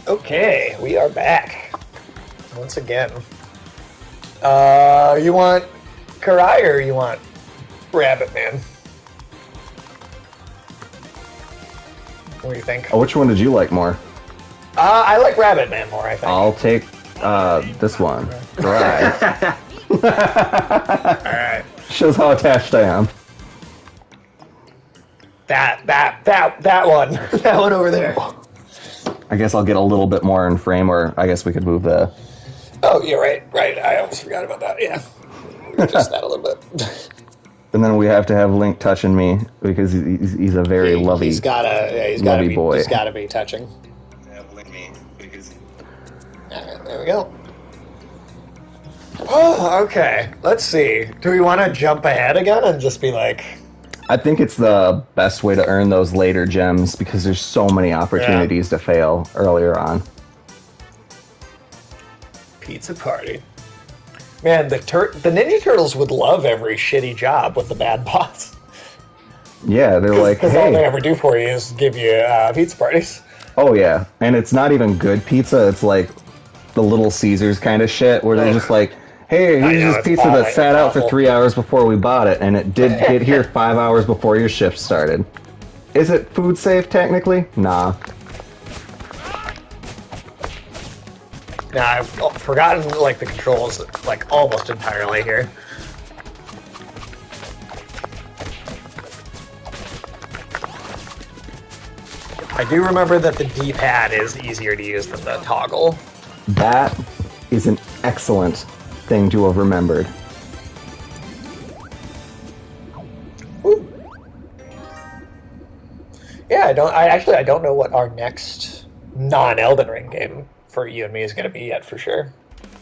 Okay, we are back once again. You want Karai or you want Rabbit Man? What do you think? Oh, which one did you like more? I like Rabbit Man more, I think. I'll take this one. Right. Alright. Shows how attached I am. That one. That one over there. I guess I'll get a little bit more in frame, or I guess we could move the... Oh, you're right. I almost forgot about that, yeah. Just that a little bit. And then we have to have Link touching me, because he's a very lovey, he's gotta be boy. He's gotta be touching. Alright, there we go. Oh, okay. Let's see. Do we want to jump ahead again and just be like... I think it's the best way to earn those later gems, because there's so many opportunities to fail earlier on. Pizza party. Man, the Ninja Turtles would love every shitty job with the bad boss. Yeah, they're like, Because hey. all they ever do for you is give you pizza parties. Oh, yeah. And it's not even good pizza. It's like the Little Caesars kind of shit, where they're just like, hey, here's this pizza that sat out for 3 hours before we bought it, and it did get here 5 hours before your shift started. Is it food safe, technically? Nah. Now, I've forgotten, like, the controls, like, almost entirely here. I do remember that the D-pad is easier to use than the toggle. That is an excellent thing to have remembered. Woo. Yeah, I don't know what our next non-Elden Ring game for you and me is going to be yet, for sure.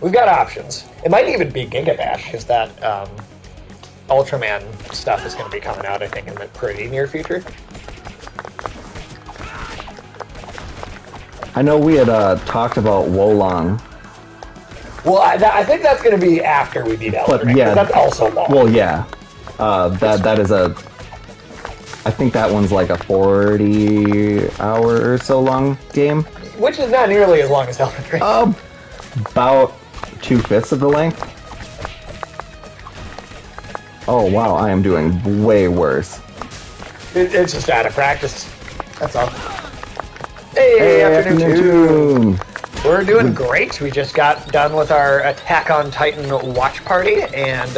We've got options. It might even be Giga Bash, because that Ultraman stuff is going to be coming out, I think, in the pretty near future. I know we had talked about Wolong. Well, I think that's going to be after we beat Elden Ring, yeah, that's also long. Well, yeah. That is a... I think that one's like a 40-hour or so long game. Which is not nearly as long as Elden Ring. About 2/5 of the length. Oh, wow, I am doing way worse. It's just out of practice. That's all. Hey, afternoon. We're doing great. We just got done with our Attack on Titan watch party, and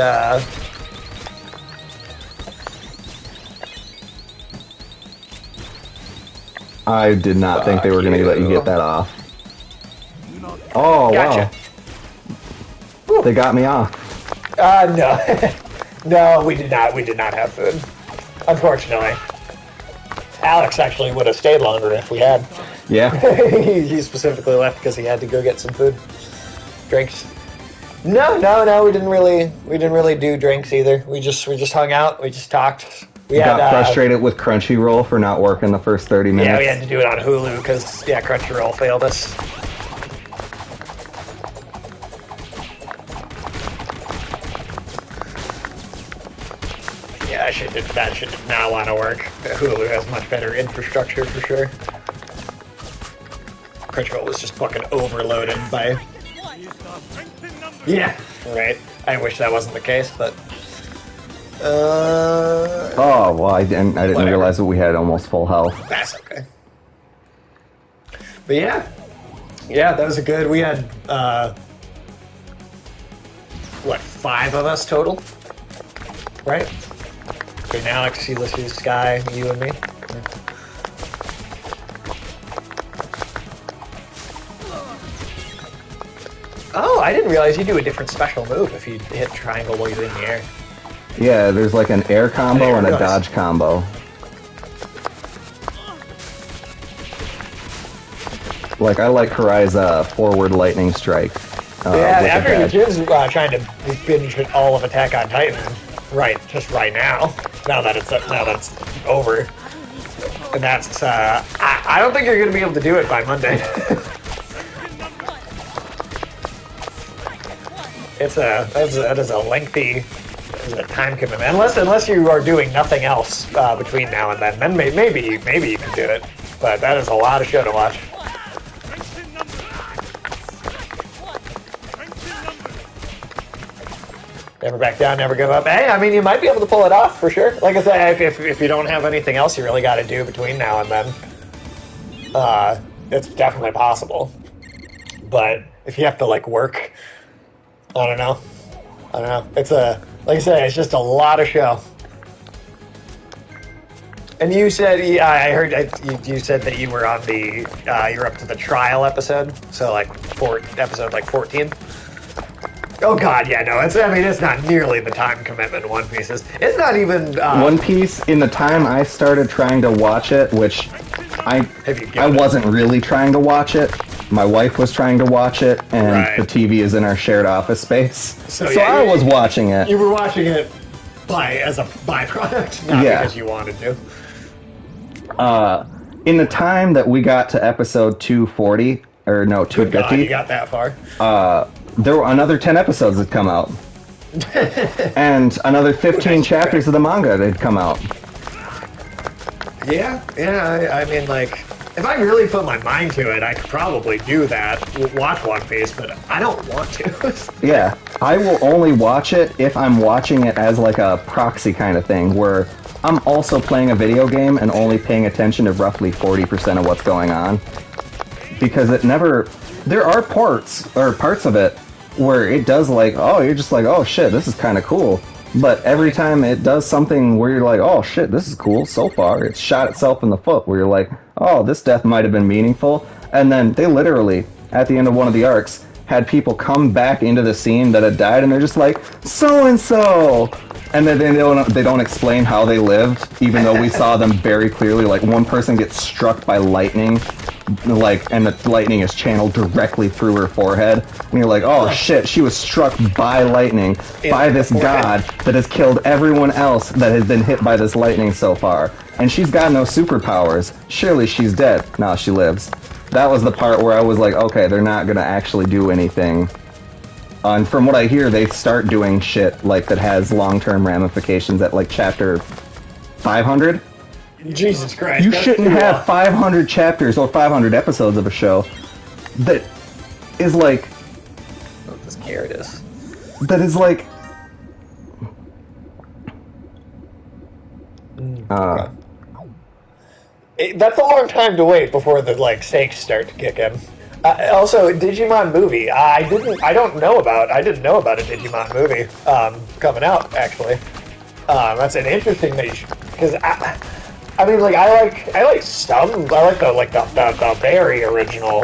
I did not think they were going to let you get that off. Oh, gotcha. Wow. They got me off. No. No, we did not. We did not have food. Unfortunately. Alex actually would have stayed longer if we had. Yeah. He specifically left because he had to go get some food. Drinks. No, we didn't really do drinks either. We just hung out, we just talked. We got frustrated with Crunchyroll for not working the first 30 minutes. Yeah, we had to do it on Hulu because Crunchyroll failed us. Yeah, that shit did not want to work. Hulu has much better infrastructure for sure. Crunchyroll was just fucking overloaded by... Yeah, right. I wish that wasn't the case, but... Oh, well, I didn't realize that we had almost full health. That's okay. But yeah, that was a good... We had, what, 5 of us total? Right? Okay, Alex, Ulysses, Sky, you and me. Oh, I didn't realize you do a different special move if you hit triangle while you're in the air. Yeah, there's like an air combo and a dodge combo. Like, I like Karai's forward lightning strike. After Jin's trying to binge all of Attack on Titan, just right now. Now that it's over, and that's I don't think you're gonna be able to do it by Monday. That is a lengthy time commitment. Unless you are doing nothing else between now and then maybe you can do it. But that is a lot of show to watch. Never back down, never give up. Hey, I mean, you might be able to pull it off for sure. Like I said, if you don't have anything else you really got to do between now and then, it's definitely possible. But if you have to like work, I don't know. It's like I said, it's just a lot of show. And you said, I heard you said that you were on the, you're up to the trial episode, so like episode like 14. Oh God, yeah, no, it's not nearly the time commitment One Piece is. It's not even One Piece. In the time I started trying to watch it, which I wasn't really trying to watch it. My wife was trying to watch it, and the TV is in our shared office space. So I was watching it. You were watching it as a byproduct, not because you wanted to. In the time that we got to episode 240, or no, 250. God, you got that far. There were another 10 episodes that come out. And another 15 chapters of the manga that had come out. Yeah, I mean, like, if I really put my mind to it, I could probably do that, watch One Piece, but I don't want to. Yeah, I will only watch it if I'm watching it as like a proxy kind of thing, where I'm also playing a video game and only paying attention to roughly 40% of what's going on. Because it never... There are parts of it where it does like, oh, you're just like, oh shit, this is kind of cool. But every time it does something where you're like, oh shit, this is cool so far, it's shot itself in the foot, where you're like, oh, this death might have been meaningful. And then they literally, at the end of one of the arcs, had people come back into the scene that had died, and they're just like, so-and-so! And then they don't explain how they lived, even though we saw them very clearly. Like, one person gets struck by lightning, and the lightning is channeled directly through her forehead. And you're like, oh shit, she was struck by lightning, by this god that has killed everyone else that has been hit by this lightning so far. And she's got no superpowers. Surely she's dead. No, she lives. That was the part where I was like, okay, they're not gonna actually do anything. And from what I hear, they start doing shit like that has long-term ramifications at like chapter 500. Jesus Christ. You shouldn't have 500 chapters or 500 episodes of a show that is like... What this carrot is. That is like... Okay. That's a long time to wait before the like stakes start to kick in. Also, Digimon movie. I didn't know about a Digimon movie coming out. Actually, that's an interesting that you should, because I mean, like I like the very original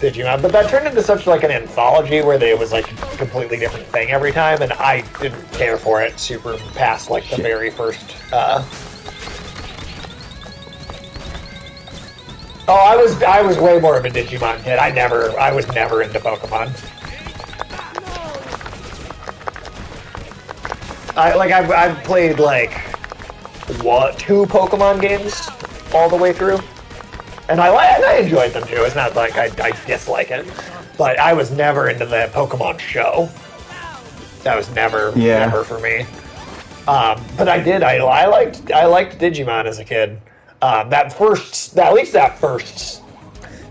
Digimon, but that turned into such like an anthology where it was like a completely different thing every time, and I didn't care for it super past like the very first. Oh, I was way more of a Digimon kid. I was never into Pokemon. I've played like two Pokemon games all the way through, and I enjoyed them too. It's not like I dislike it, but I was never into the Pokemon show. That was never for me. But I liked Digimon as a kid. At least that first,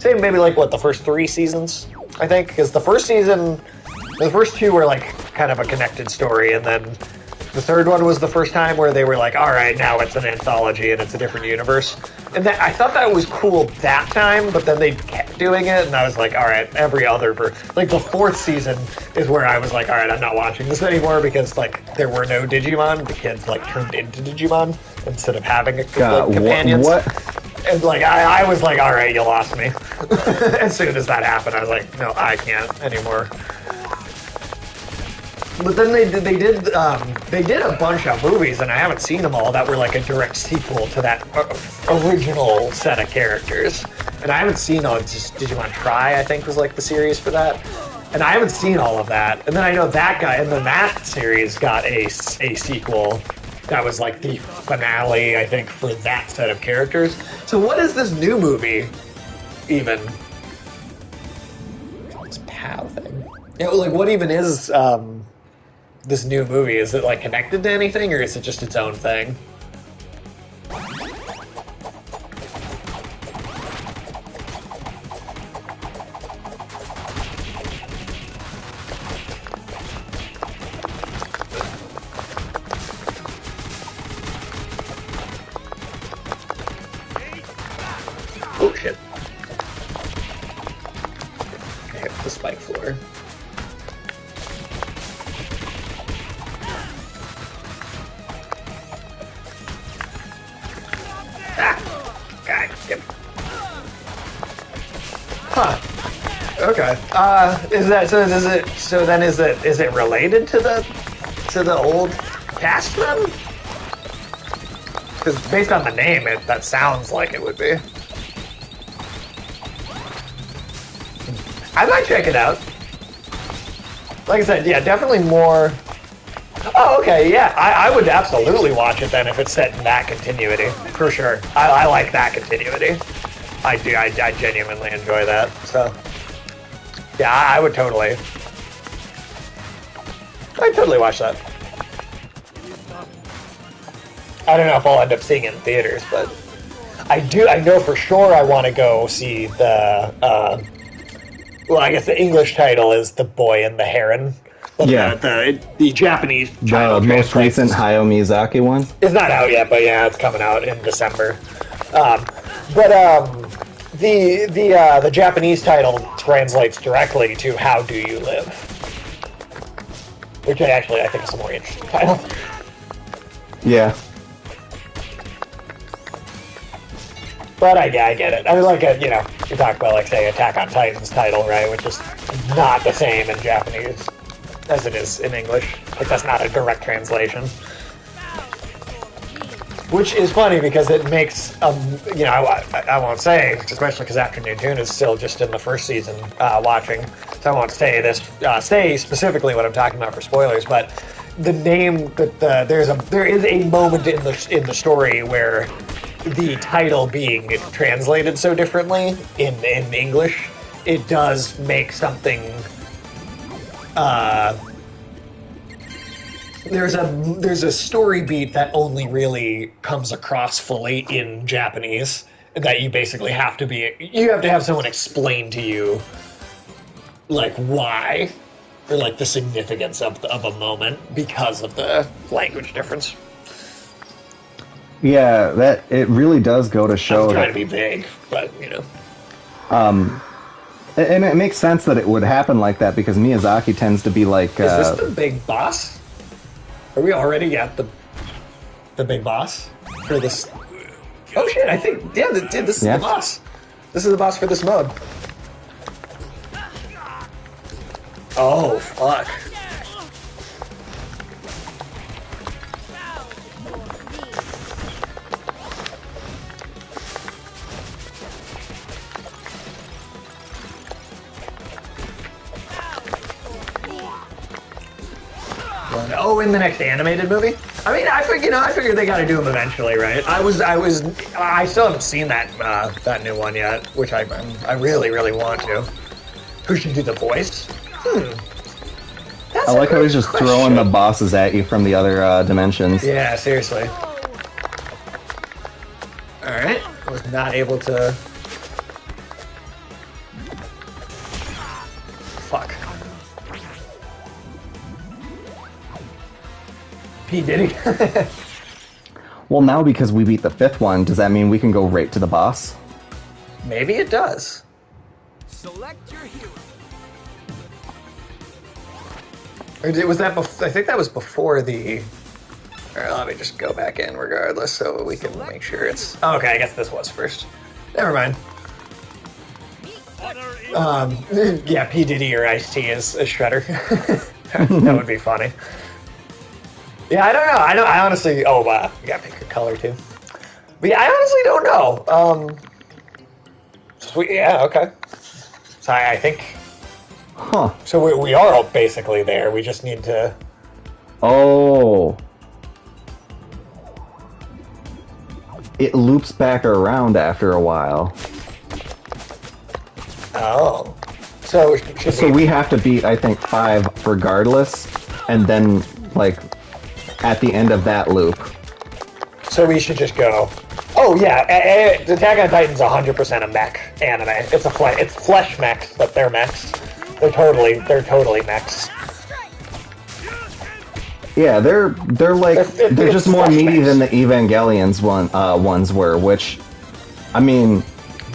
say maybe like the first 3 seasons, I think, because the first two were like kind of a connected story, and then the third one was the first time where they were like, all right, now it's an anthology and it's a different universe, and I thought that was cool that time, but then they kept doing it, and I was like, all right, like the 4th season is where I was like, all right, I'm not watching this anymore, because like there were no Digimon, the kids like turned into Digimon instead of having a companions. What? And like I was like, all right, you lost me. As soon as that happened, I was like, no, I can't anymore. But then they did a bunch of movies, and I haven't seen them all, that were like a direct sequel to that original set of characters. And I haven't seen all. Just Digimon Try, I think, was like the series for that. And I haven't seen all of that. And then I know that guy, and then that series got a sequel. That was like the finale, I think, for that set of characters. So what is this new movie, even? This PAL thing. Yeah, like, what even is this new movie? Is it like connected to anything, or is it just its own thing? the spike floor. God, yep. Huh. Okay. Is that so? Is it so? Then is it related to the old cast then? Because based on the name, that sounds like it would be. I might check it out. Like I said, yeah, definitely more. Oh, okay, yeah, I would absolutely watch it then if it's set in that continuity, for sure. I like that continuity. I do, I genuinely enjoy that, so. Yeah, I'd totally watch that. I don't know if I'll end up seeing it in theaters, but I know for sure I want to go see the, well, I guess the English title is The Boy and the Heron. Yeah. The Japanese title. The most recent Hayao Miyazaki one? It's not out yet, but yeah, it's coming out in December. The Japanese title translates directly to How Do You Live? Which I think is a more interesting title. Yeah. But I get it. I mean, like, you talk about, like, say, Attack on Titan's title, right? Which is not the same in Japanese as it is in English. Like, that's not a direct translation. Which is funny because it makes, I won't say, especially because Afternoon Tune is still just in the first season watching, so I won't say specifically what I'm talking about for spoilers, but the name, there is a moment in the story where the title being translated so differently in English, it does make something, there's a story beat that only really comes across fully in Japanese that you basically have to have someone explain to you, like, why, or like the significance of a moment because of the language difference. Yeah, it really does go to show. I'm trying to be vague, but and it makes sense that it would happen like that because Miyazaki tends to be like. Is this the big boss? Are we already at the big boss for this? Oh shit! I think this is the boss. This is the boss for this mode. Oh fuck! Oh, in the next animated movie? I mean, I figured they got to do them eventually, right? I still haven't seen that new one yet, which I really, really want to. Who should do the voice? I like how he's just throwing the bosses at you from the other dimensions. Yeah, seriously. All right, I was not able to. Fuck. P. Diddy. Well, now because we beat the 5th one, does that mean we can go right to the boss? Maybe it does. Select your hero. Or was that? I think that was before the. All right, let me just go back in regardless, so we can make sure it's. Oh, okay, I guess this was first. Never mind. Yeah, P. Diddy or Ice-T is a Shredder. That would be funny. Yeah, I don't know. I honestly. Oh, wow. You gotta pick your color too. But yeah, I honestly don't know. Sweet. Yeah. Okay. So I think. Huh. So we are all basically there. We just need to. Oh. It loops back around after a while. Oh. So we have to beat, I think, 5 regardless, and then, like, at the end of that loop. So we should just go. Oh yeah, Attack on Titan's 100% a mech anime. It's flesh mechs, but they're mechs. They're totally mechs. Yeah, they're just more meaty than the Evangelions ones were, which, I mean,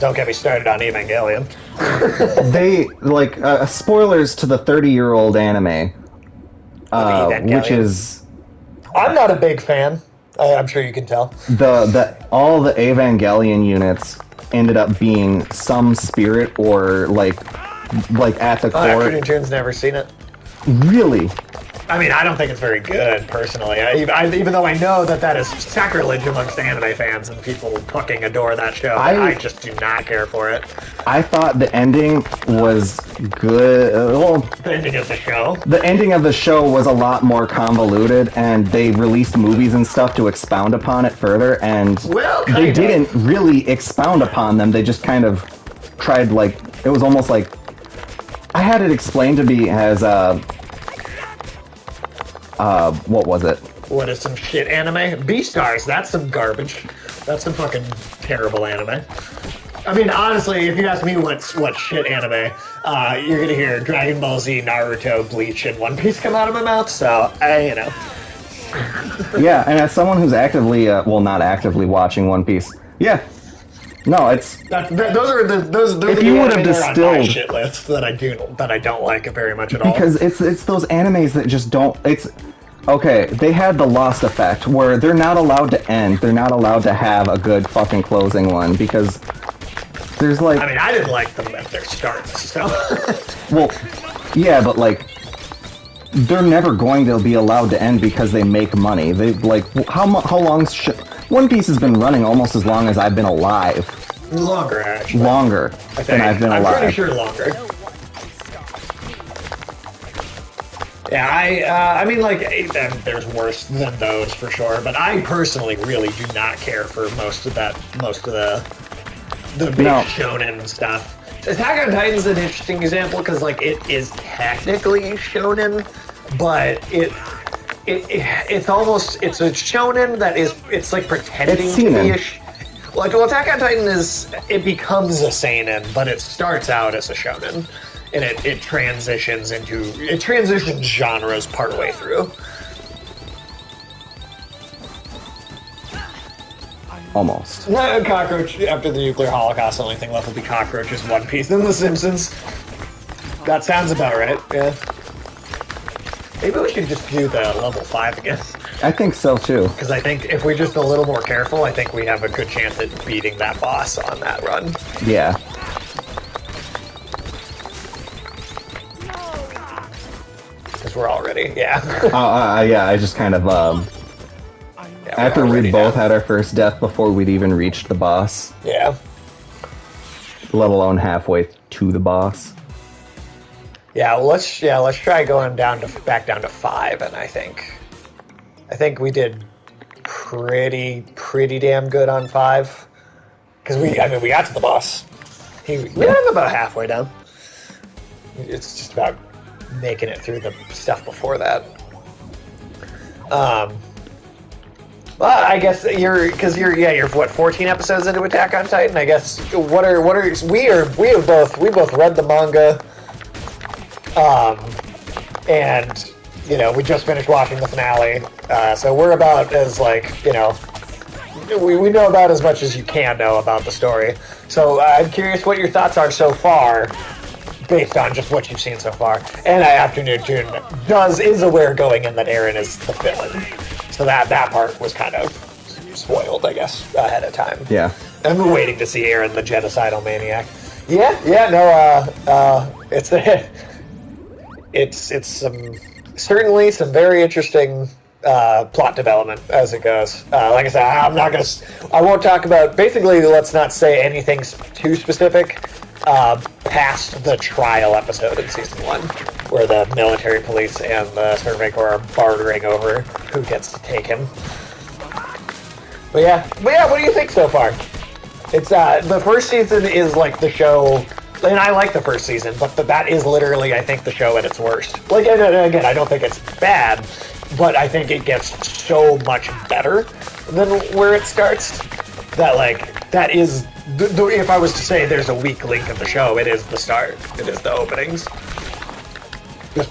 Don't get me started on Evangelion. They, like, spoilers to the 30-year-old anime, which is... I'm not a big fan. I'm sure you can tell. All the Evangelion units ended up being some spirit or, like at the core... Afternoon Tune's never seen it. Really? I mean, I don't think it's very good, personally. Even though I know that is sacrilege amongst anime fans and people fucking adore that show. I just do not care for it. I thought the ending was good. The ending of the show? The ending of the show was a lot more convoluted, and they released movies and stuff to expound upon it further, and they didn't really expound upon them. They just kind of tried, like, it was almost like... I had it explained to me as, what was it? What is some shit anime? Beastars, that's some garbage. That's some fucking terrible anime. I mean, honestly, if you ask me what shit anime, you're gonna hear Dragon Ball Z, Naruto, Bleach, and One Piece come out of my mouth, so, you know. Yeah, and as someone who's actively, not actively watching One Piece, yeah. No, it's... Those are if you would have distilled... on my shit list that I don't like it very much at all. Because it's those animes that just don't... Okay, they had the Lost effect, where they're not allowed to end. They're not allowed to have a good fucking closing one, because there's like... I mean, I didn't like them at their starts, so... Well, yeah, but like... They're never going to be allowed to end because they make money. They, like, how long... One Piece has been running almost as long as I've been alive. Longer, actually. Longer than I've been alive. I'm pretty sure longer. Yeah, I mean, like, there's worse than those for sure, but I personally really do not care for most of the big shonen stuff. Attack on Titan's an interesting example because, like, it is technically shonen, but it's almost, it's a shonen that is, it's like pretending to be well, Attack on Titan it becomes a seinen, but it starts out as a shonen. And it transitions genres partway through. Almost. No, Cockroach, after the nuclear holocaust, the only thing left will be cockroaches, One Piece, then The Simpsons. That sounds about right, yeah. Maybe we should just do the level 5 again. I think so, too. Because I think if we're just a little more careful, I think we have a good chance at beating that boss on that run. Yeah. Because we're all ready, yeah. Yeah, I just kind of, after we both had our first death before we'd even reached the boss. Yeah. Let alone halfway to the boss. Yeah, well, let's try going back down to 5, and I think we did pretty damn good on 5. Because we got to the boss. We got him about halfway down. It's just about making it through the stuff before that. Well, I guess you're what, 14 episodes into Attack on Titan? I guess we both read the manga, and we just finished watching the finale, so we're about as we know about as much as you can know about the story. So I'm curious what your thoughts are so far, based on just what you've seen so far. And Afternoon Tune is aware going in that Eren is the villain. So that part was kind of spoiled, I guess, ahead of time. Yeah. And we're waiting to see Eren, the genocidal maniac. It's certainly some very interesting plot development as it goes. Like I said, I won't talk about, basically let's not say anything too specific past the trial episode in season 1, where the military police and the Survey Corps are bartering over who gets to take him. But yeah, what do you think so far? It's the first season is like the show, and I like the first season, but that is literally, I think, the show at its worst. Like, and again, I don't think it's bad, but I think it gets so much better than where it starts that is. If I was to say there's a weak link of the show, it is the start. It is the openings.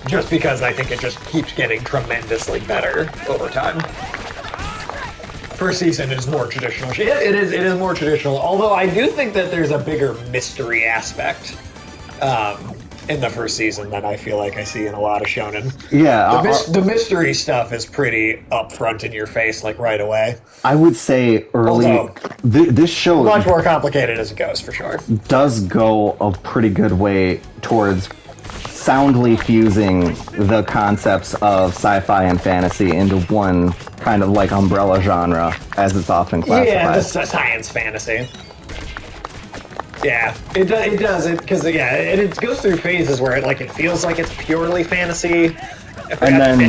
Just because I think it just keeps getting tremendously better over time. first season is more traditional. It is more traditional. Although I do think that there's a bigger mystery aspect in the first season than I feel like I see in a lot of shonen. Yeah, the mystery stuff is pretty upfront in your face, like right away. I would say early. Although, this show much more complicated as it goes, for sure. Does go a pretty good way towards soundly fusing the concepts of sci-fi and fantasy into one kind of like umbrella genre, as it's often classified. Yeah, the science fantasy. Yeah, it does because it goes through phases where it feels like it's purely fantasy, at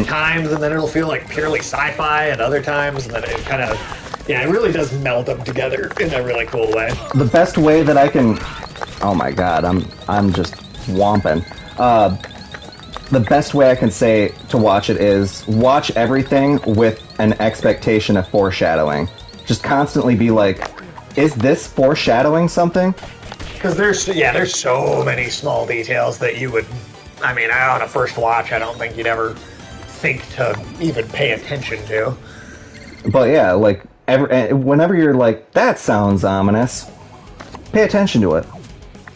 times, and then it'll feel like purely sci-fi at other times, and then it kind of it really does meld them together in a really cool way. The best way that I can, oh my god, I'm just whomping. The best way I can say to watch it is watch everything with an expectation of foreshadowing. Just constantly be like, is this foreshadowing something? Because there's so many small details that you would, on a first watch, I don't think you'd ever think to even pay attention to. But yeah, like, whenever you're like, that sounds ominous, pay attention to it.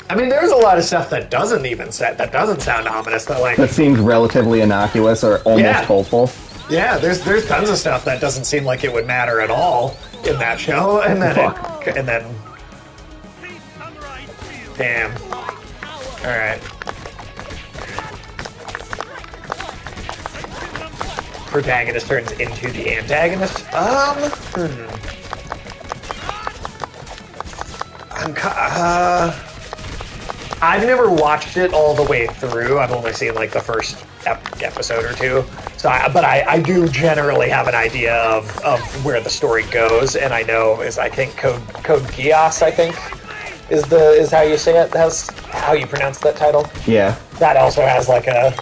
There's a lot of stuff that doesn't sound ominous, that seems relatively innocuous or almost hopeful. Yeah, there's tons of stuff that doesn't seem like it would matter at all in that show, and then damn. All right. Protagonist turns into the antagonist. I've never watched it all the way through. I've only seen like the first episode or two. So, I do generally have an idea of where the story goes, and I know I think Code Geass, I think, is how you say it. That's how you pronounce that title. Yeah. That also has like a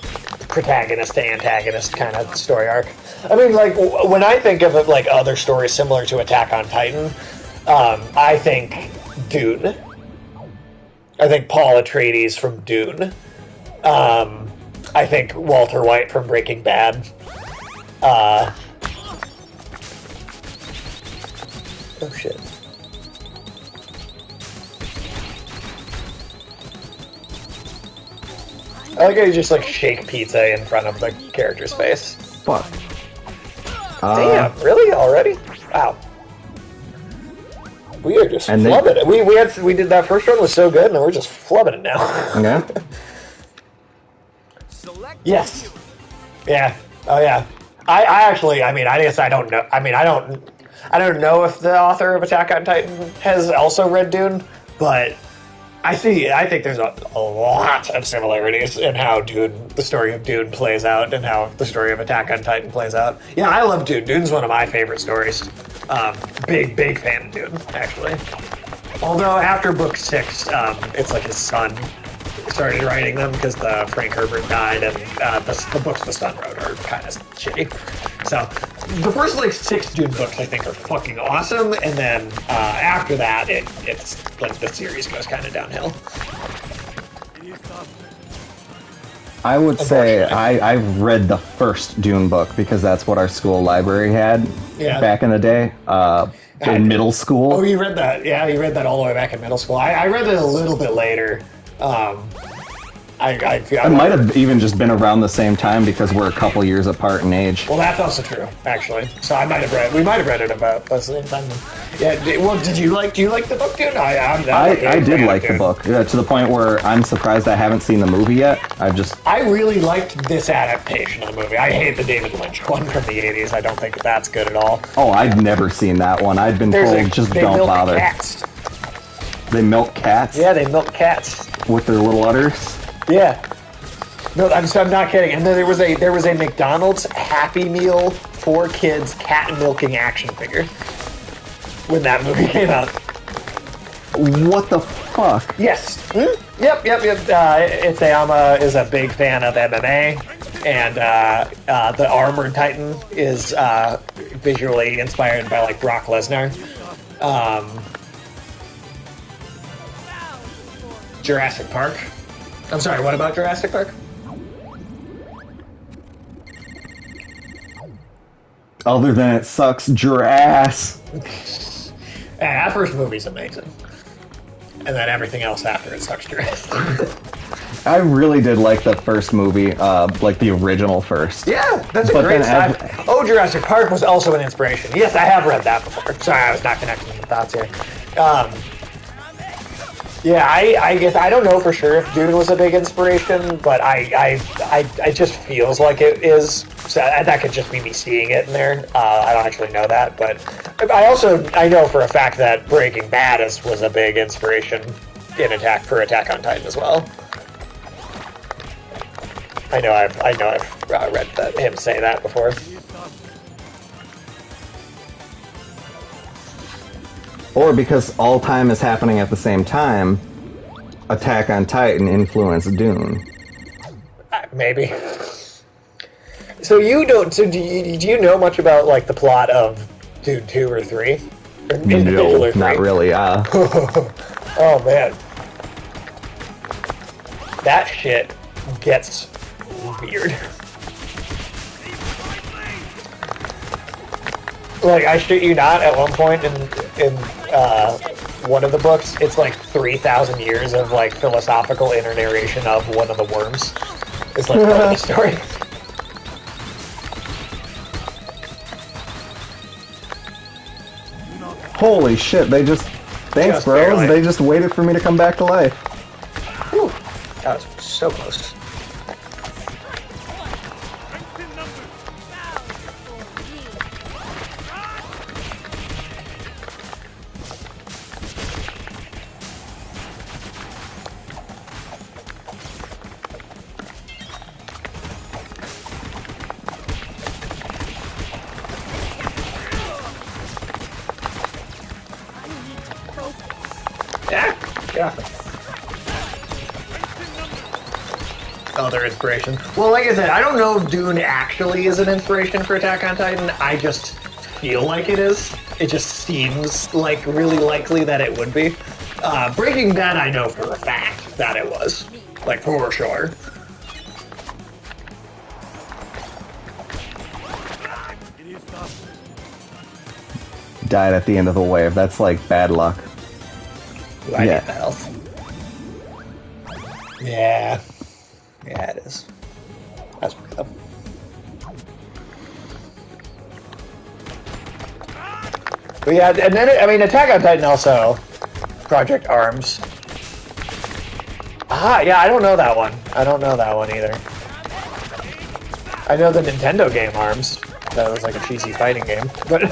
protagonist to antagonist kind of story arc. Like when I think of it, like other stories similar to Attack on Titan, I think Dune. I think Paul Atreides from Dune. I think Walter White from Breaking Bad. Oh shit. I like how you just like shake pizza in front of the character's face. Fuck. Damn, really? Already? Wow. We are just flubbing it. We did that first one was so good, and we're just flubbing it now. Okay. Yes. Yeah. Oh yeah. I actually, I guess I don't know. I don't know if the author of Attack on Titan has also read Dune, but I think there's a lot of similarities in how the story of Dune plays out and how the story of Attack on Titan plays out. Yeah, I love Dune. Dune's one of my favorite stories. Big fan of Dune, actually. Although after book 6, it's like his son started writing them because Frank Herbert died, and the books the son wrote are kind of shitty. So the first like 6 Dune books I think are fucking awesome, and then after that it's like the series goes kind of downhill. I would say I've read the first Dune book because that's what our school library had back in the day. In middle school. Oh, you read that? Yeah, you read that all the way back in middle school. I read it a little bit later. I might have even just been around the same time because we're a couple years apart in age. Well, that's also true, actually. So we might have read it about the same time. Yeah. Well, do you like the book, dude? I did like the book to the point where I'm surprised I haven't seen the movie yet. I really liked this adaptation of the movie. I hate the David Lynch one from the 80s. I don't think that's good at all. Oh, I've never seen that one. I've been told just don't bother. Cats. They milk cats? Yeah, they milk cats. With their little udders? Yeah. No, I'm not kidding. And then there was a McDonald's Happy Meal for kids cat milking action figure when that movie came out. What the fuck? Yes. Yep. Itayama is a big fan of MMA, and the Armored Titan is visually inspired by like Brock Lesnar. Jurassic Park. I'm sorry, what about Jurassic Park? Other than it sucks your ass. Yeah, that first movie's amazing. And then everything else after it sucks your ass. I really did like the first movie, like the original first. Yeah, that's a great sci-fi. Oh, Jurassic Park was also an inspiration. Yes, I have read that before. Sorry, I was not connecting the dots here. Yeah, I guess I don't know for sure if Dune was a big inspiration, but it just feels like it is. So that could just be me seeing it in there. I don't actually know that, but I know for a fact that Breaking Bad was a big inspiration in Attack on Titan as well. I know I've read him say that before. Or because all time is happening at the same time, Attack on Titan influenced Dune. Maybe. So you don't. So do you know much about like the plot of Dune 2 or 3? Or no, not really. Oh man, that shit gets weird. Like, I shit you not, at one point in one of the books, it's like 3,000 years of like philosophical narration of one of the worms. It's like part of the story. Holy shit, thanks bros, barely. They just waited for me to come back to life. Whew. That was so close. Yeah. Other inspiration. Well, like I said, I don't know if Dune actually is an inspiration for Attack on Titan. I just feel like it is. It just seems like really likely that it would be. Breaking Bad, I know for a fact that it was. Like, for sure. Died at the end of the wave. That's like bad luck. Ooh, I need the health. Yeah. Yeah, it is. That's pretty though. But yeah, and then, Attack on Titan also, Project Arms. Yeah, I don't know that one. I don't know that one either. I know the Nintendo game Arms. That was like a cheesy fighting game. But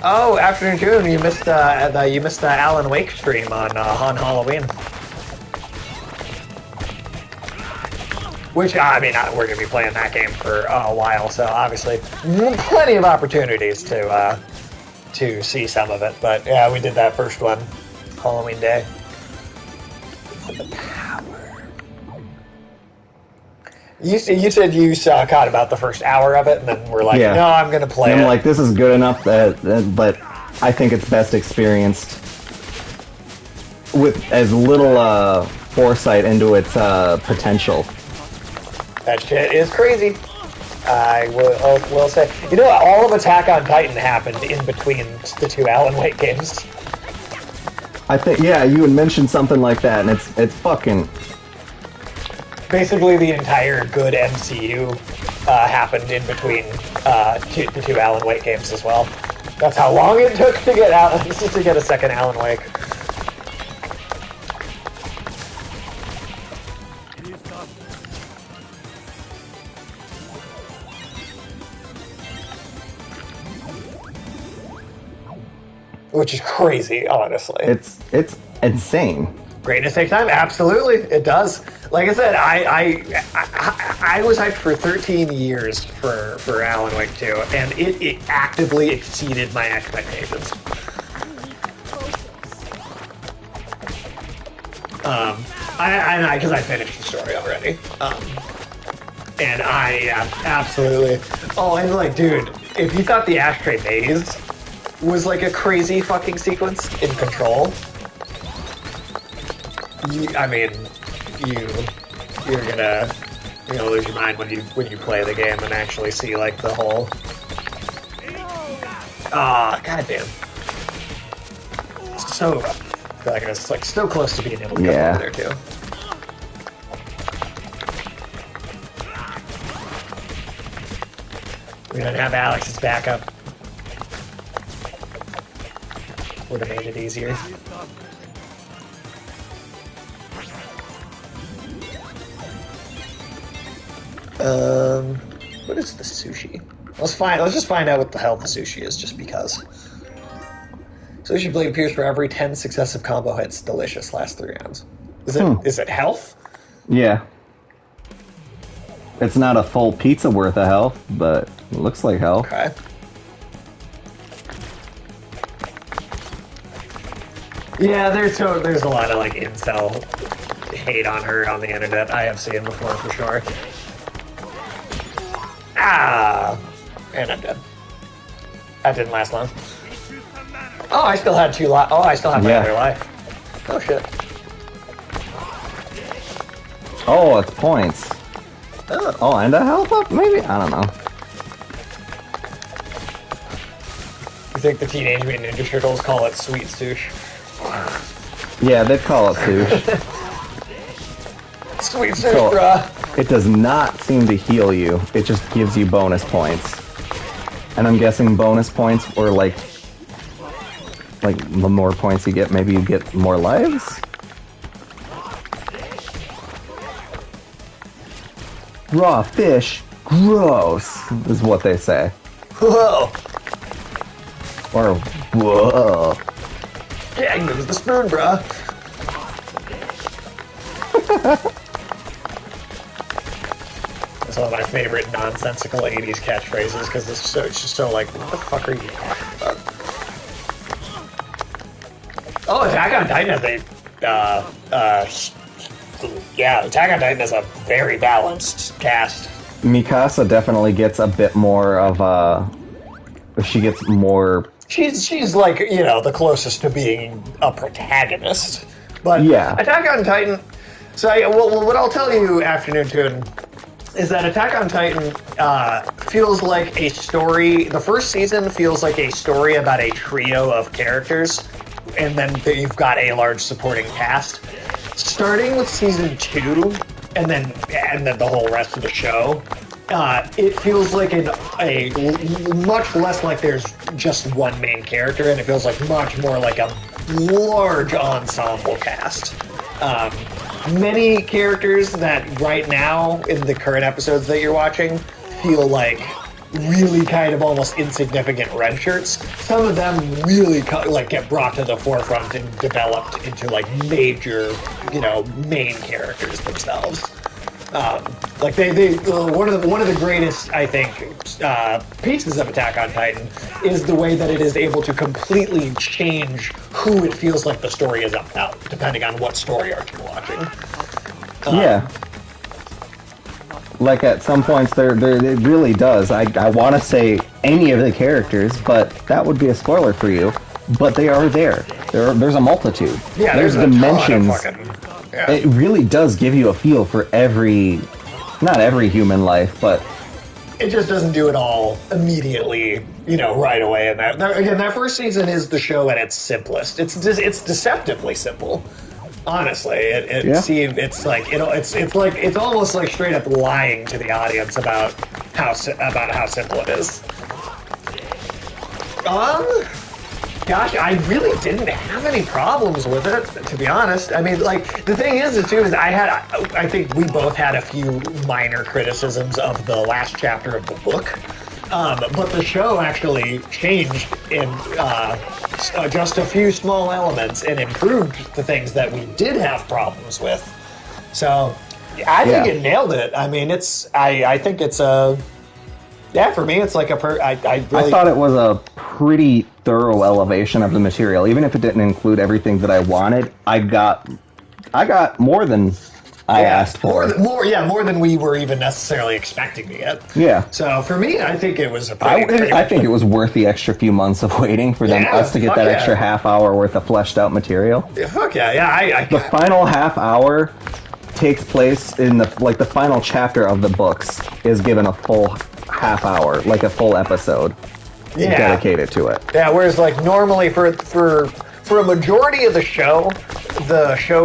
oh, Afternoon June, you missed the Alan Wake stream on Halloween. Which, we're going to be playing that game for a while, so obviously plenty of opportunities to see some of it. But yeah, we did that first one, Halloween Day. For the power. You said you caught about the first hour of it, and then we're like, no, I'm going to play it. I'm like, this is good enough, but I think it's best experienced with as little foresight into its potential. That shit is crazy. I will say. You know, all of Attack on Titan happened in between the two Alan Wake games. I think, yeah, you had mentioned something like that, and it's fucking... Basically, the entire good MCU happened in between the two Alan Wake games as well. That's how long it took to get a second Alan Wake. Which is crazy, honestly. It's insane. Greatness takes time. Absolutely, it does. Like I said, I was hyped for 13 years for Alan Wake 2, and it actively exceeded my expectations. Because I finished the story already. And absolutely. Oh, and like, dude, if you thought the Ashtray Maze was like a crazy fucking sequence in Control, you're gonna lose your mind when you play the game and actually see like the whole. Goddamn. So, I feel like it's like so close to being able to get over there too. We don't have Alex's backup. Would have made it easier. What is the sushi? Let's just find out what the hell the sushi is, just because. Sushi blade appears for every 10 successive combo hits. Delicious. Last 3 rounds. Is it health? Yeah. It's not a full pizza worth of health, but it looks like health. Okay. Yeah, there's a lot of like incel hate on her on the internet. I have seen before for sure. And I'm dead. That didn't last long. Oh, I still had 2 lives. Oh, I still have my other life. Oh shit. Oh, it's points. Oh, and a health up? Maybe? I don't know. You think the Teenage Mutant Ninja Turtles call it sweet sush? Yeah, they'd call it sush. Sweet sush, bruh. It does not seem to heal you. It just gives you bonus points. And I'm guessing bonus points were like the more points you get, maybe you get more lives? Raw fish, gross, is what they say. Whoa. Or, whoa. Dang, it was the spoon, bruh. That's one of my favorite nonsensical 80s catchphrases, because it's just so like, what the fuck are you talking about? Oh, Attack on Titan has Attack on Titan has a very balanced cast. Mikasa definitely gets a bit more of a... She gets more... She's like, the closest to being a protagonist. But yeah. Attack on Titan... So, what I'll tell you, Afternoon Tune, is that Attack on Titan feels like a story... The first season feels like a story about a trio of characters, and then you've got a large supporting cast. Starting with season 2, and then the whole rest of the show, it feels like a much less like there's just one main character, and it feels like much more like a large ensemble cast. Many characters that right now in the current episodes that you're watching feel like really kind of almost insignificant red shirts. Some of them really get brought to the forefront and developed into like major, main characters themselves. They one of the greatest, I think, pieces of Attack on Titan is the way that it is able to completely change who it feels like the story is about, depending on what story arc you're watching. Yeah. Like at some points, it really does. I want to say any of the characters, but that would be a spoiler for you. But they are there. There's a multitude. Yeah, there's dimensions. It really does give you a feel for not every human life, but it just doesn't do it all immediately, right away. And that first season is the show at its simplest. It's deceptively simple. Honestly, it's almost like straight up lying to the audience about how simple it is. Gosh, I really didn't have any problems with it, to be honest. I mean, like, the thing is I think we both had a few minor criticisms of the last chapter of the book. But the show actually changed in just a few small elements and improved the things that we did have problems with. So, I think it nailed it. I mean, I think it's a... Yeah, for me, it's like I thought it was a pretty thorough elevation of the material. Even if it didn't include everything that I wanted, I I got more than I asked for. More than we were even necessarily expecting to get. Yeah. So for me, I think it was a I think it was worth the extra few months of waiting for us to get that extra half hour worth of fleshed out material. Yeah, fuck yeah. The final half hour takes place in the final chapter of the books is given a full half hour, like a full episode dedicated to it. Yeah, whereas like normally for a majority of the show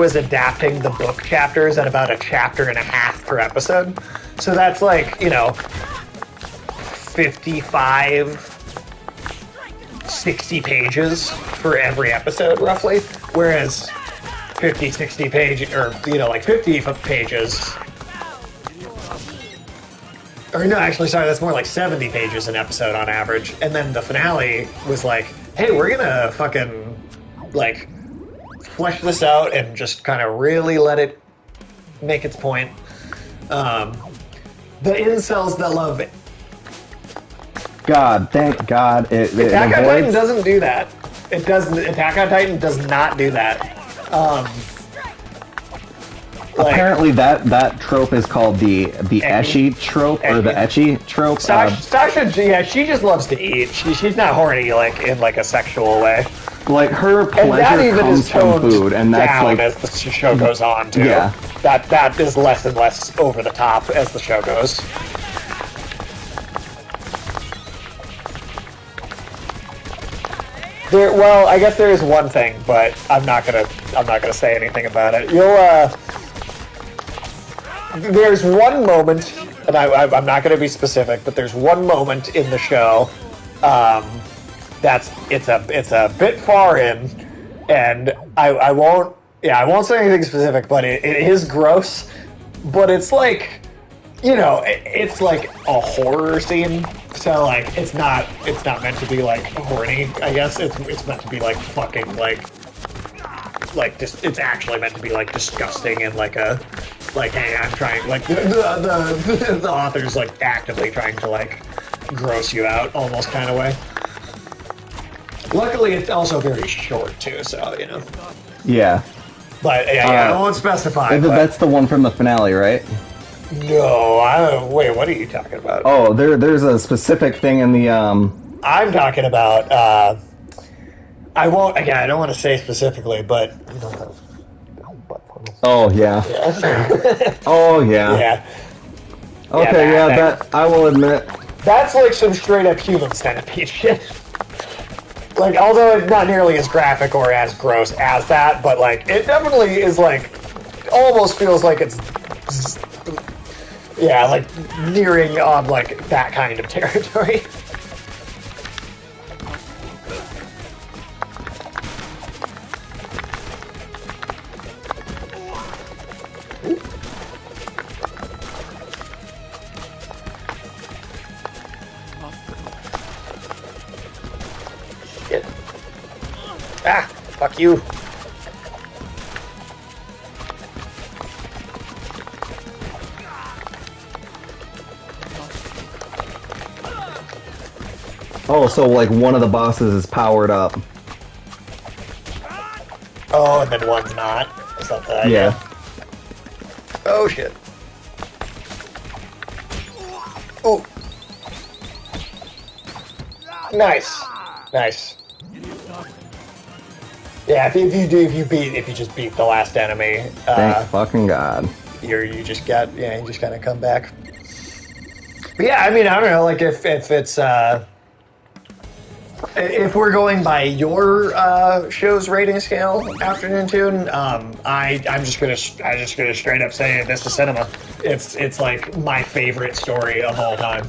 is adapting the book chapters at about a chapter and a half per episode. So that's like, 55, 60 pages for every episode, roughly. Whereas 50, 60 pages, or, 50 pages. Or no, actually, sorry, that's more like 70 pages an episode on average. And then the finale was like, hey, we're gonna fucking, flesh this out and just kind of really let it make its point. The incels that love it. God, thank God. Attack on Titan doesn't do that. It doesn't. Attack on Titan does not do that. Apparently, that trope is called the ecchi trope or the ecchi trope. Sasha, she just loves to eat. She's not horny in a sexual way. Like her pleasure comes from food, and that's like as the show goes on too. Yeah, that is less and less over the top as the show goes. Well, I guess there is one thing, but I'm not gonna say anything about it. There's one moment, and I'm not gonna be specific, but there's one moment in the show, it's a bit far in, and I won't say anything specific, but it is gross, but it's like, it's like a horror scene. So it's not meant to be horny, I guess. It's meant to be fucking it's actually meant to be disgusting and hey, I'm trying the author's actively trying to gross you out almost kind of way. Luckily it's also very short too, so Yeah. But I won't specify. That's the one from the finale, right? No, I don't. Wait, what are you talking about? Oh, there's a specific thing in the I'm talking about. I won't. Again, I don't want to say specifically, but. Oh yeah. Oh yeah. Yeah. Okay, that I will admit. That's some straight up human centipede shit. Although it's not nearly as graphic or as gross as that, but it definitely is almost feels like it's. Yeah, nearing on that kind of territory. Shit. Ah, fuck you. Oh, so one of the bosses is powered up. Oh, and then one's not. Is that the idea? Yeah. Oh shit. Oh. Nice. Nice. Yeah, if you just beat the last enemy, thank fucking God. You just gotta come back. But yeah, I mean, I don't know, if it's if we're going by your show's rating scale, Afternoon Tune, I'm just gonna straight up say this is cinema. It's my favorite story of all time,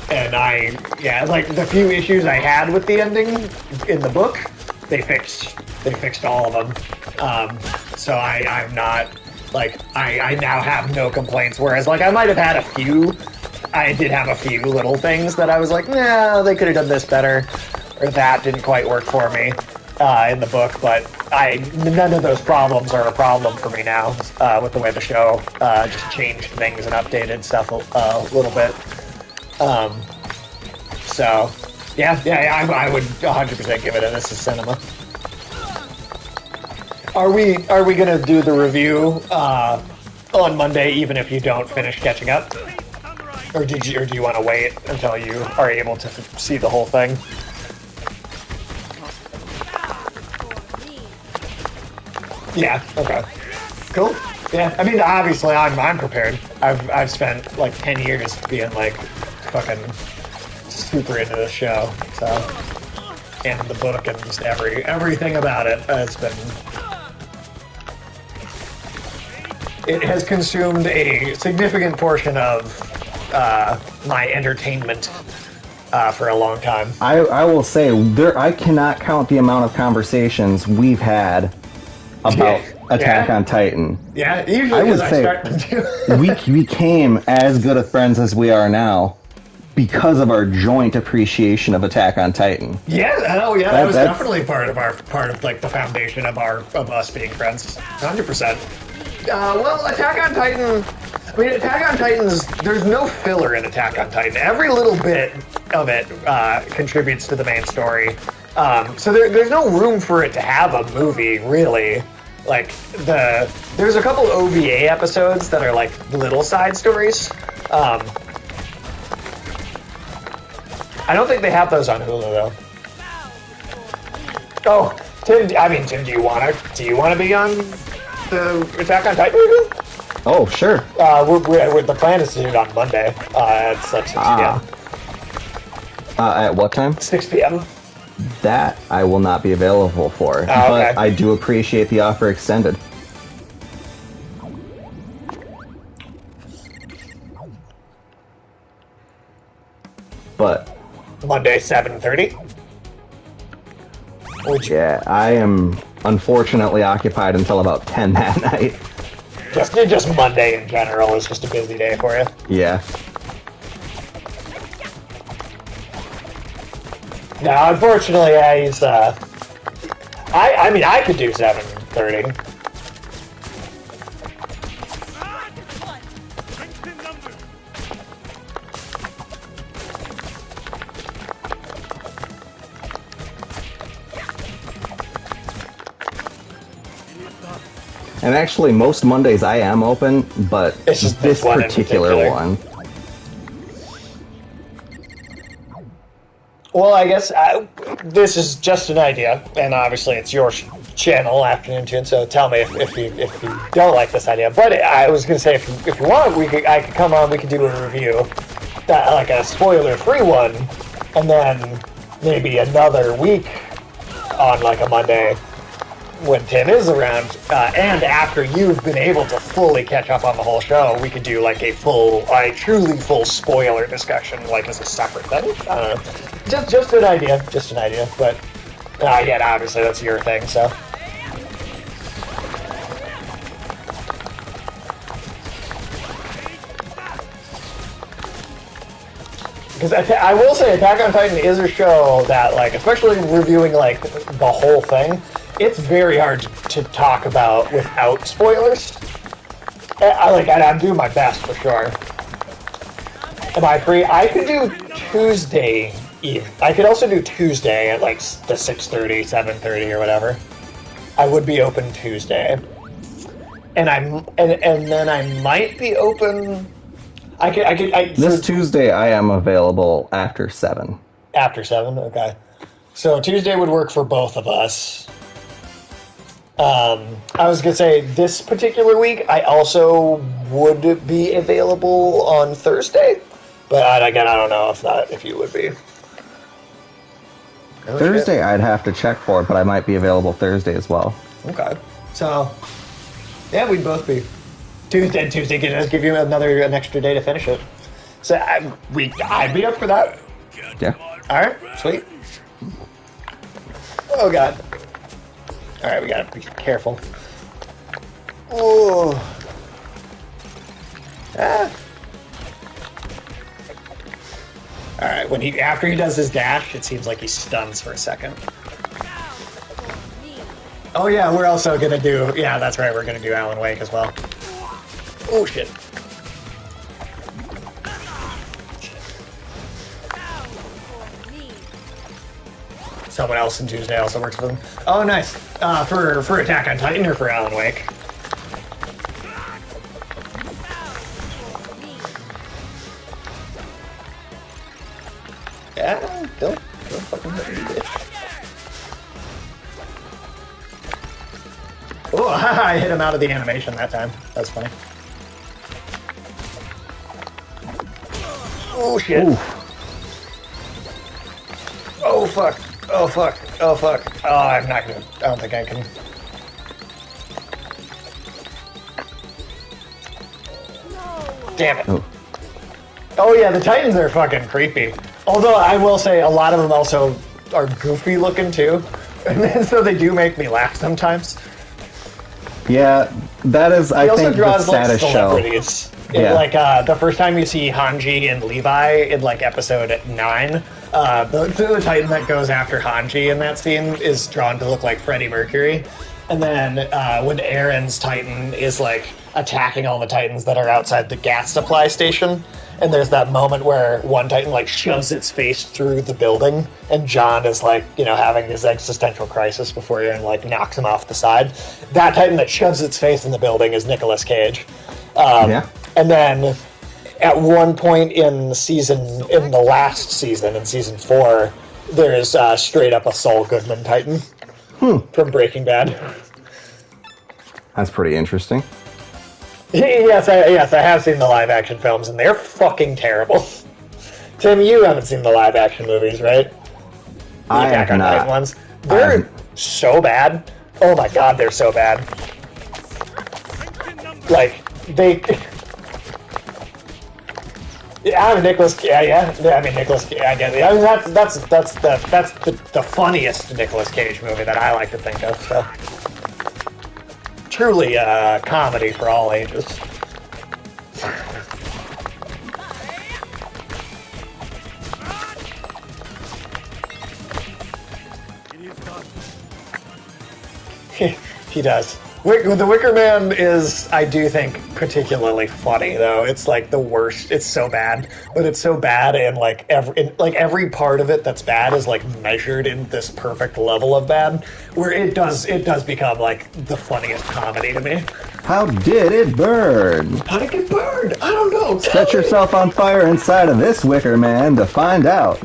and the few issues I had with the ending in the book, they fixed all of them. So I'm not I now have no complaints. Whereas I might have had a few. I did have a few little things that I was like, nah, they could have done this better, or that didn't quite work for me in the book. But none of those problems are a problem for me now with the way the show just changed things and updated stuff a little bit. So, I would 100% give it a this is cinema. Are we gonna do the review on Monday, even if you don't finish catching up, or do you want to wait until you are able to see the whole thing? Yeah. Okay. Cool. Yeah. I mean, obviously, I'm prepared. I've spent like 10 years being like fucking super into this show, so, and the book and just everything about it has been. It has consumed a significant portion of my entertainment for a long time. I will say, I cannot count the amount of conversations we've had about Attack on Titan. Yeah, usually I would say we became as good of friends as we are now because of our joint appreciation of Attack on Titan. Yeah, oh yeah, that was definitely part of like the foundation of us being friends. 100%. Well, Attack on Titan. I mean, Attack on Titan's. There's no filler in Attack on Titan. Every little bit of it contributes to the main story. So there's no room for it to have a movie, really. Like there's a couple OVA episodes that are like little side stories. I don't think they have those on Hulu though. Oh, Tim. Tim, do you want to be on the Attack on Titan review? Oh, sure. The plan is to do it on Monday at 6 p.m. At what time? 6 p.m. That I will not be available for, but I do appreciate the offer extended. But Monday, 7:30. Yeah, I am unfortunately occupied until about 10 that night. Just Monday in general is just a busy day for you. Yeah. No, unfortunately, I could do 7:30. And actually, most Mondays I am open, but it's just this particular one. Well, I guess this is just an idea, and obviously it's your channel, Afternoon Tune. So tell me if you don't like this idea. But I was going to say, if you want, I could come on. We could do a review, like a spoiler-free one, and then maybe another week on like a Monday when Tim is around, and after you've been able to fully catch up on the whole show, we could do like a truly full spoiler discussion, like as a separate thing. Just an idea, but again, obviously that's your thing, so. Because I will say, Attack on Titan is a show that, like, especially reviewing like the whole thing, it's very hard to talk about without spoilers. I'm doing my best for sure. Am I free? I could do Tuesday Eve. I could also do Tuesday at like the 6:30, 7:30 or whatever. I would be open Tuesday, and then I might be open. This Tuesday I am available after 7. After 7, okay. So Tuesday would work for both of us. I was gonna say this particular week I also would be available on Thursday, but again I don't know if you would be. Thursday I'd have to check for it, but I might be available Thursday as well. Okay, so yeah, we'd both be. Tuesday can just give you an extra day to finish it. So I'd be up for that. Yeah. All right, sweet. Oh god. All right, we gotta be careful. Oh. Ah. All right, after he does his dash, it seems like he stuns for a second. Oh yeah, we're also gonna do. Yeah, that's right. We're gonna do Alan Wake as well. Oh shit. So someone else in Tuesday also works for them. Oh, nice. For Attack on Titan or for Alan Wake? Yeah, don't fucking hit me, bitch. Oh, I hit him out of the animation that time. That's funny. Oh, shit. Ooh. Oh, fuck. Oh, fuck. Oh, fuck. Oh, I'm not gonna... I don't think I can... Damn it. Oh, yeah, the Titans are fucking creepy. Although, I will say, a lot of them also are goofy looking, too. And so they do make me laugh sometimes. Yeah, that is, I think, the saddest show. Yeah. Like, the first time you see Hanji and Levi in, like, episode 9, the Titan that goes after Hanji in that scene is drawn to look like Freddie Mercury. And then when Aaron's Titan is, like, attacking all the Titans that are outside the gas supply station, and there's that moment where one Titan, like, shoves its face through the building, and John is, like, you know, having this existential crisis before Aaron, like, knocks him off the side. That Titan that shoves its face in the building is Nicolas Cage. Yeah. And then at one point in the last season, in season 4, there's straight up a Saul Goodman Titan from Breaking Bad. That's pretty interesting. Yes, I have seen the live action films, and they're fucking terrible. Tim, you haven't seen the live action movies, right? The Attack on Titan ones. They're so bad. Oh my god, they're so bad. Like, they... Yeah, I mean, Nicolas. Yeah. I mean, Nicolas. I get it. I mean, that's the funniest Nicolas Cage movie that I like to think of. So, truly, comedy for all ages. He does. The Wicker Man is, I do think, particularly funny, though. It's like the worst. It's so bad, but it's so bad, and like every part of it that's bad is like measured in this perfect level of bad, where it does become like the funniest comedy to me. How did it burn? How did it get burned? I don't know. Set yourself on fire inside of this Wicker Man to find out.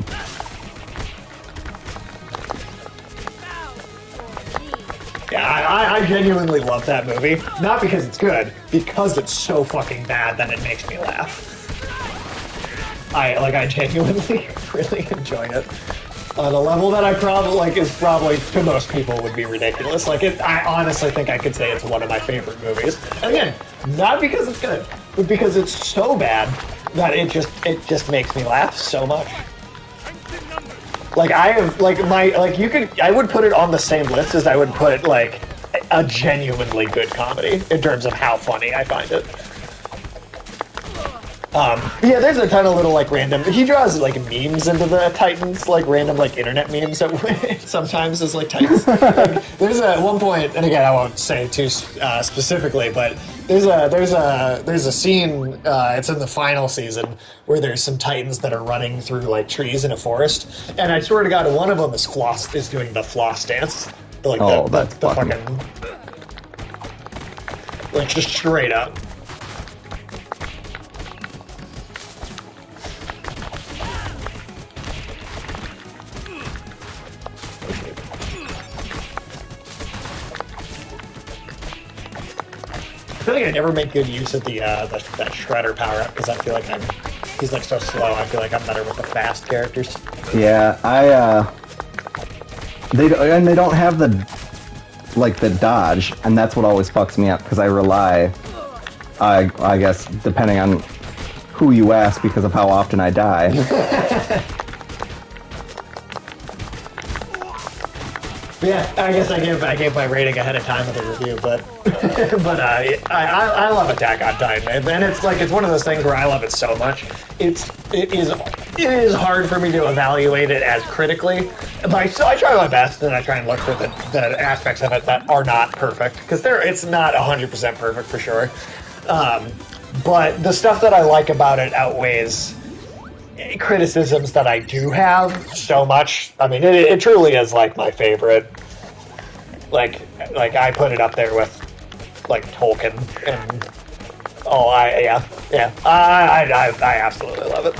Yeah, I genuinely love that movie. Not because it's good, because it's so fucking bad that it makes me laugh. I genuinely really enjoy it. On a level that I probably to most people would be ridiculous. I honestly think I could say it's one of my favorite movies. And again, not because it's good, but because it's so bad that it just makes me laugh so much. Like, I would put it on the same list as I would put, like, a genuinely good comedy in terms of how funny I find it. Yeah, there's a ton of little, like, random... He draws, like, memes into the Titans, like, random, like, internet memes that sometimes is, like, Titans. Like, there's at one point, and again, I won't say too specifically, but there's a scene, it's in the final season, where there's some Titans that are running through, like, trees in a forest, and I swear to God, one of them is doing the floss dance. Like, the fucking... Like, just straight up. I feel like I never make good use of that Shredder power-up, because I feel like he's like so slow, I feel like I'm better with the fast characters. Yeah, they don't have the dodge, and that's what always fucks me up, because I rely, I guess, depending on who you ask, because of how often I die. Yeah, I guess I gave my rating ahead of time of the review, but I love Attack on Titan, and it's one of those things where I love it so much. It is hard for me to evaluate it as critically, but I try my best, and I try and look for the aspects of it that are not perfect, because it's not 100% perfect for sure. But the stuff that I like about it outweighs criticisms that I do have so much. I mean, it truly is like my favorite. Like I put it up there with like Tolkien and I absolutely love it.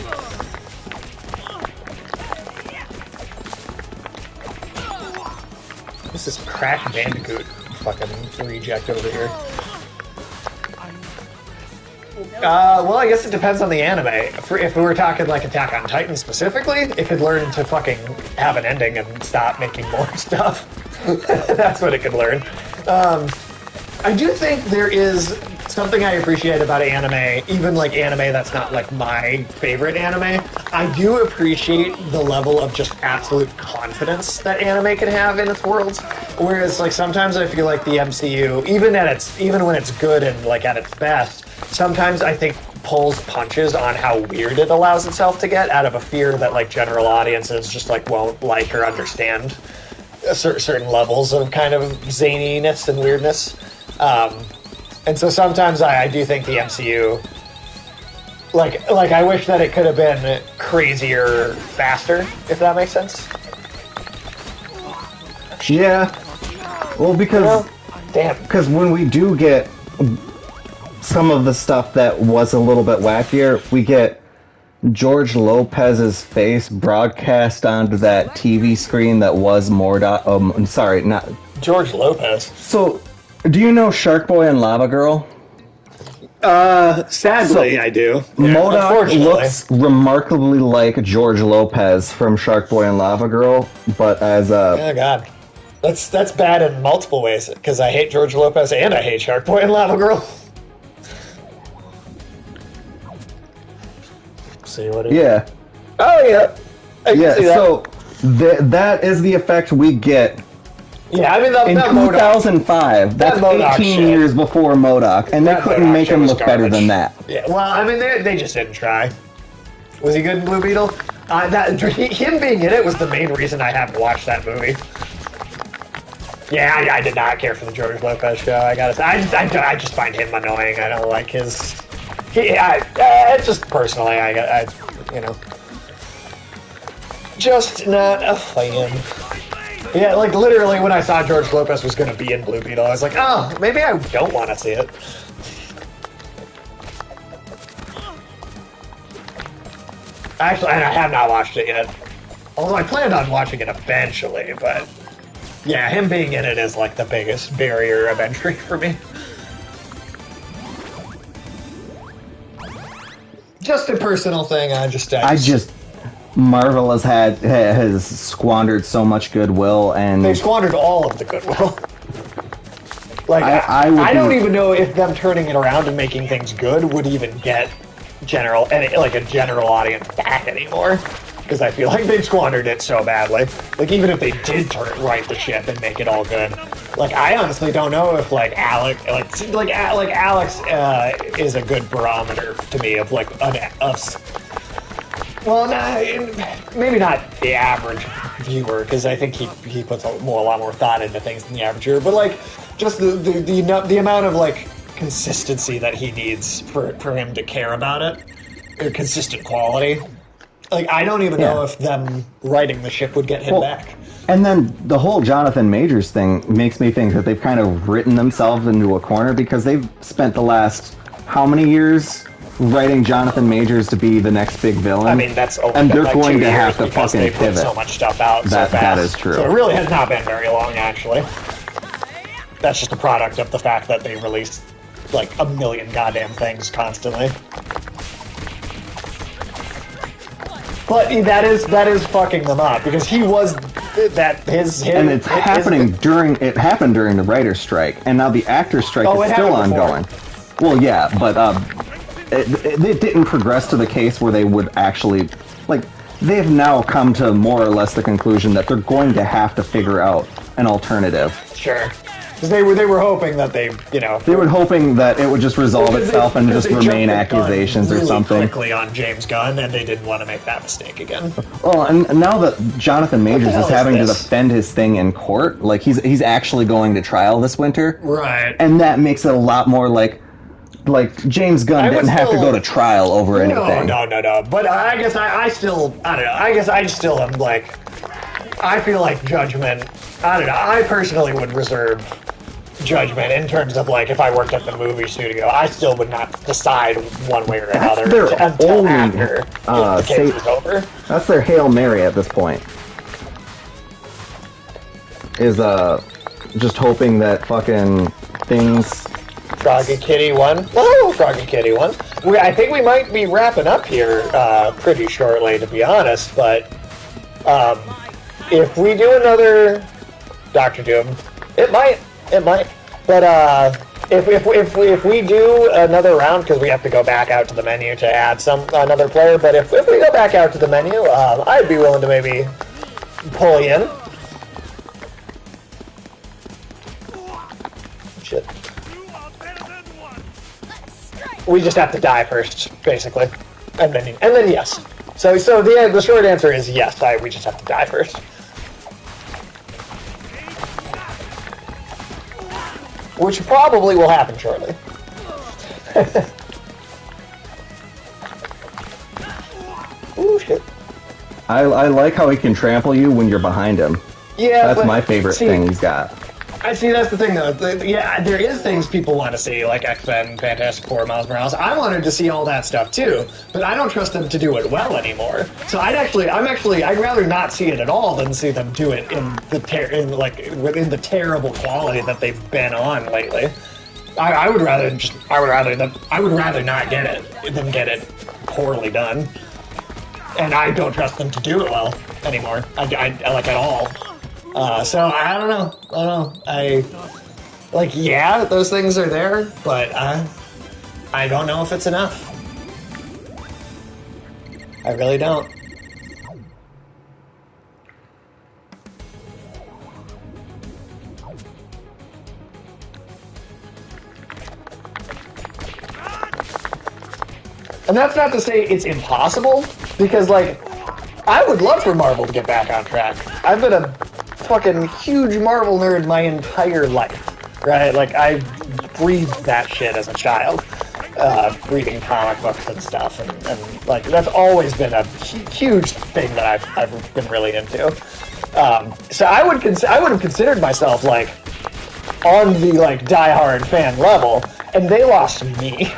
This is Crash Bandicoot fucking reject over here. Well, I guess it depends on the anime. If we were talking like Attack on Titan specifically, it could learn to fucking have an ending and stop making more stuff. That's what it could learn. I do think there is something I appreciate about anime, even like anime that's not like my favorite anime. I do appreciate the level of just absolute confidence that anime can have in its worlds. Whereas like sometimes I feel like the MCU, even when it's good and like at its best, sometimes I think pulls punches on how weird it allows itself to get out of a fear that like general audiences just like won't like or understand certain levels of kind of zaniness and weirdness. And so sometimes I do think the MCU, like I wish that it could have been crazier faster, if that makes sense. Yeah. Well, because when we do get some of the stuff that was a little bit wackier, we get George Lopez's face broadcast onto that TV screen that was Mordok. Sorry, not George Lopez. So, do you know Shark Boy and Lava Girl? Sadly, I do. Mordok looks remarkably like George Lopez from Shark Boy and Lava Girl, but as a... Oh, God. That's bad in multiple ways, because I hate George Lopez and I hate Shark Boy and Lava Girl. See what it is? Yeah. Oh, yeah. I can see that. So that is the effect we get. Yeah, I mean, in 2005, that's 18 years before MODOK, and they couldn't make him look better than that. Yeah, well, I mean, they just didn't try. Was he good in Blue Beetle? Him being in it was the main reason I haven't watched that movie. Yeah, I did not care for the George Lopez show. I gotta say, I just find him annoying. I don't like his. It's just personally, you know, just not a fan. Yeah, like literally when I saw George Lopez was going to be in Blue Beetle, I was like, oh, maybe I don't want to see it. Actually, I have not watched it yet. Although I planned on watching it eventually, but yeah, him being in it is like the biggest barrier of entry for me. Just a personal thing, I just Marvel has squandered so much goodwill, and they've squandered all of the goodwill. Like I don't even know if them turning it around and making things good would even get a general audience back anymore, because I feel like they've squandered it so badly. Like even if they did right the ship and make it all good, like I honestly don't know if Alex is a good barometer to me of like us. Well, maybe not the average viewer, because I think he puts a lot more thought into things than the average viewer. But like, just the amount of like consistency that he needs for him to care about it, or consistent quality. Like, I don't even know if them writing the ship would get him back. And then the whole Jonathan Majors thing makes me think that they've kind of written themselves into a corner, because they've spent the last how many years writing Jonathan Majors to be the next big villain. I mean, that's and they're like going to have to fucking they pivot. Put so much stuff out so fast. That is true. So it really has not been very long, actually. That's just a product of the fact that they release like a million goddamn things constantly. But that is fucking them up, because he was and it happened during the writer's strike, and now the actor's strike is still ongoing. Well, yeah, but it didn't progress to the case where they would actually, like, they've now come to more or less the conclusion that they're going to have to figure out an alternative. Sure. Because they were hoping that they were hoping that it would just resolve itself and just remain accusations or something. Quickly on James Gunn, and they didn't want to make that mistake again. Well, and now that Jonathan Majors is having to defend his thing in court, like he's actually going to trial this winter, right? And that makes it a lot more like, Like, James Gunn didn't have to go to trial over anything. No. But I guess I still, I don't know. I guess I still am like, I feel like Judgment, I don't know. I personally would reserve judgment in terms of like if I worked at the movie studio, I still would not decide one way or another until after the case was over. That's their Hail Mary at this point. Is just hoping that fucking things. Froggy Kitty won. Oh, Froggy Kitty won. I think we might be wrapping up here pretty shortly, to be honest. But if we do another Doctor Doom, it might. But if we do another round, because we have to go back out to the menu to add another player. But if we go back out to the menu, I'd be willing to maybe pull you in. Shit. We just have to die first, basically, and then yes. So the short answer is yes. We just have to die first. Which probably will happen shortly. Ooh, shit. I like how he can trample you when you're behind him. Yeah, that's my favorite thing he's got. I see, that's the thing, though. Yeah, there is things people want to see, like X-Men, Fantastic Four, Miles Morales. I wanted to see all that stuff, too, but I don't trust them to do it well anymore. So I'd rather not see it at all than see them do it within the terrible quality that they've been on lately. I would rather not get it than get it poorly done. And I don't trust them to do it well anymore. I like at all. So I don't know. Yeah, those things are there, but I don't know if it's enough. I really don't. And that's not to say it's impossible, because, like, I would love for Marvel to get back on track. I've been a fucking huge Marvel nerd my entire life, right? Like, I breathed that shit as a child, reading comic books and stuff, and like, that's always been a huge thing that I've been really into. So I would have considered myself, like, on the, like, diehard fan level, and they lost me.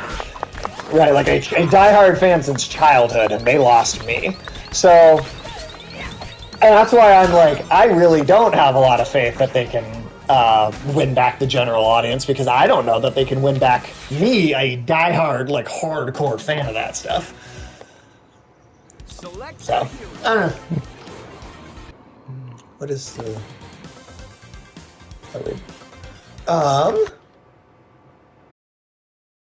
Right, like a diehard fan since childhood, and they lost me. So, and that's why I'm like, I really don't have a lot of faith that they can win back the general audience, because I don't know that they can win back me, a diehard, like, hardcore fan of that stuff. So, I don't know. What is the...